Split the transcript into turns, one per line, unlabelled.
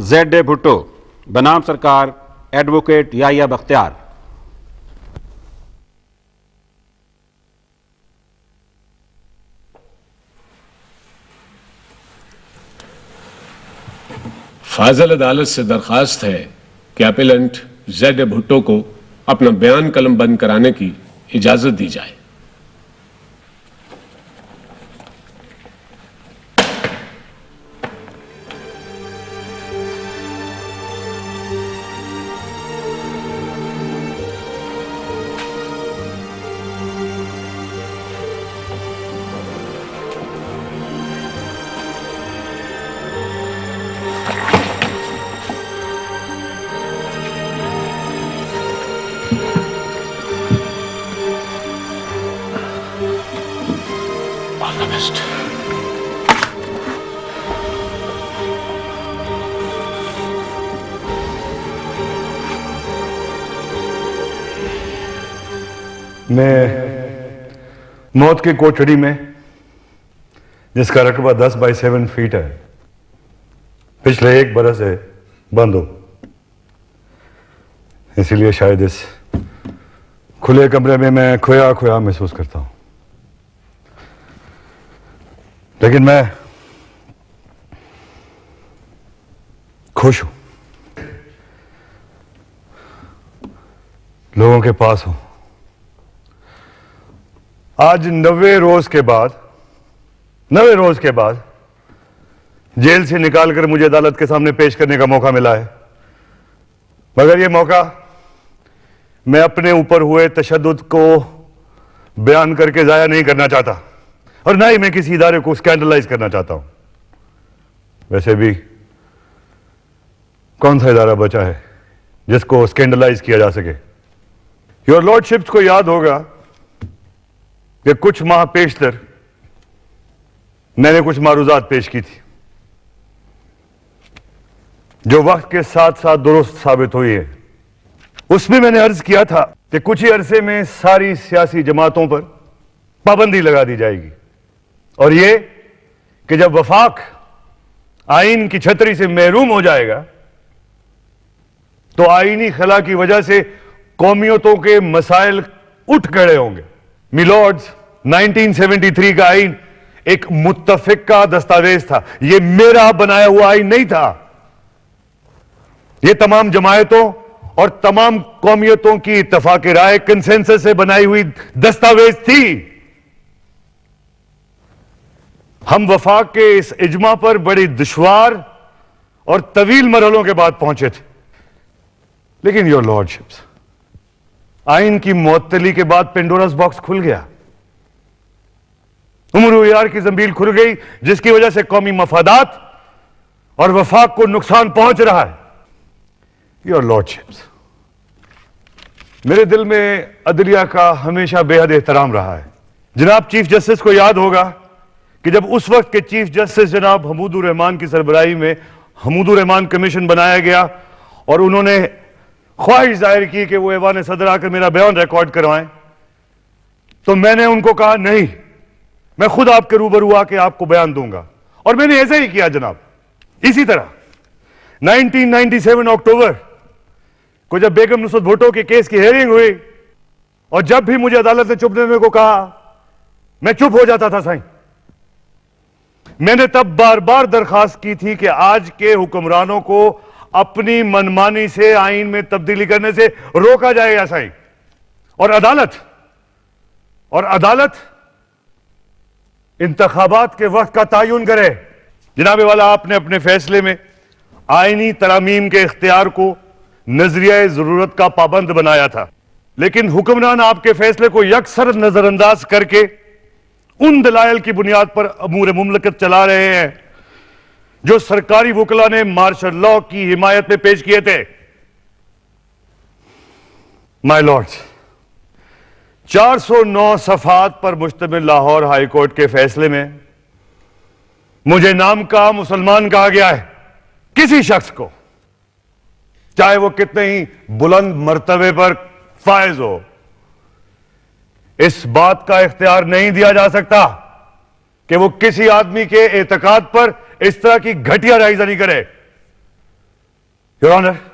Z اے بھٹو بنام سرکار advocate یحییٰ بختیار۔
فاضل عدالت سے درخواست ہے کہ اپیلنٹ زیڈ اے بھٹو کو اپنا بیان قلم بند کرانے کی اجازت دی جائے۔
میں موت کی کوٹڑی میں، جس کا رقبہ 10x7 فیٹ ہے، پچھلے 1 برس سے بند ہوں۔ اسی لیے شاید اس کھلے کمرے میں کھویا کھویا محسوس کرتا ہوں، لیکن میں خوش ہوں، لوگوں کے پاس ہوں۔ آج 90 روز کے بعد جیل سے نکال کر مجھے عدالت کے سامنے پیش کرنے کا موقع ملا ہے، مگر یہ موقع میں اپنے اوپر ہوئے تشدد کو بیان کر کے ضائع نہیں کرنا چاہتا، اور نہ ہی میں کسی ادارے کو اسکینڈلائز کرنا چاہتا ہوں۔ ویسے بھی کون سا ادارہ بچا ہے جس کو اسکینڈلائز کیا جا سکے؟ یور لارڈشپس کو یاد ہوگا کہ کچھ ماہ پیشتر میں نے کچھ معروضات پیش کی تھی جو وقت کے ساتھ ساتھ درست ثابت ہوئی ہے۔ اس میں نے عرض کیا تھا کہ کچھ ہی عرصے میں ساری سیاسی جماعتوں پر پابندی لگا دی جائے گی، اور یہ کہ جب وفاق آئین کی چھتری سے محروم ہو جائے گا تو آئینی خلا کی وجہ سے قومیتوں کے مسائل اٹھ کھڑے ہوں گے۔ میلارڈز، 1973 کا آئین ایک متفق کا دستاویز تھا، یہ میرا بنایا ہوا آئین نہیں تھا، یہ تمام جماعتوں اور تمام قومیتوں کی اتفاق رائے کنسنسس سے بنائی ہوئی دستاویز تھی۔ ہم وفاق کے اس اجماع پر بڑی دشوار اور طویل مرحلوں کے بعد پہنچے تھے، لیکن یور لارڈشپس، آئین کی معطلی کے بعد پینڈوراس باکس کھل گیا، امور اعیار کی زنبیل کھل گئی، جس کی وجہ سے قومی مفادات اور وفاق کو نقصان پہنچ رہا ہے۔ یور لارڈشپس، میرے دل میں عدلیہ کا ہمیشہ بے حد احترام رہا ہے۔ جناب چیف جسٹس کو یاد ہوگا کہ جب اس وقت کے چیف جسٹس جناب حمود الرحمان کی سربراہی میں حمود الرحمان کمیشن بنایا گیا اور انہوں نے خواہش ظاہر کی کہ وہ ایوان صدر آ کر میرا بیان ریکارڈ کروائیں، تو میں نے ان کو کہا نہیں، میں خود آپ کے روبرو آ کے آپ کو بیان دوں گا، اور میں نے ایسا ہی کیا جناب۔ اسی طرح 1997 اکتوبر کو جب بیگم نصرت بھٹو کے کیس کی ہیئرنگ ہوئی، اور جب بھی مجھے عدالت نے چپ رہنے کو کہا میں چپ ہو جاتا تھا۔ سائیں، میں نے تب بار بار درخواست کی تھی کہ آج کے حکمرانوں کو اپنی منمانی سے آئین میں تبدیلی کرنے سے روکا جائے گا سائیں، اور عدالت انتخابات کے وقت کا تعین کرے۔ جناب والا، آپ نے اپنے فیصلے میں آئینی ترامیم کے اختیار کو نظریہ ضرورت کا پابند بنایا تھا، لیکن حکمران آپ کے فیصلے کو یکسر نظر انداز کر کے ان دلائل کی بنیاد پر امور مملکت چلا رہے ہیں جو سرکاری وکلا نے مارشل لاء کی حمایت میں پیش کیے تھے۔ مائی لارڈز، 409 صفحات پر مشتمل لاہور ہائی کورٹ کے فیصلے میں مجھے نام کا مسلمان کہا گیا ہے۔ کسی شخص کو، چاہے وہ کتنے ہی بلند مرتبے پر فائز ہو، اس بات کا اختیار نہیں دیا جا سکتا کہ وہ کسی آدمی کے اعتقاد پر اس طرح کی گھٹیا رائزنی کرے۔ Your Honor,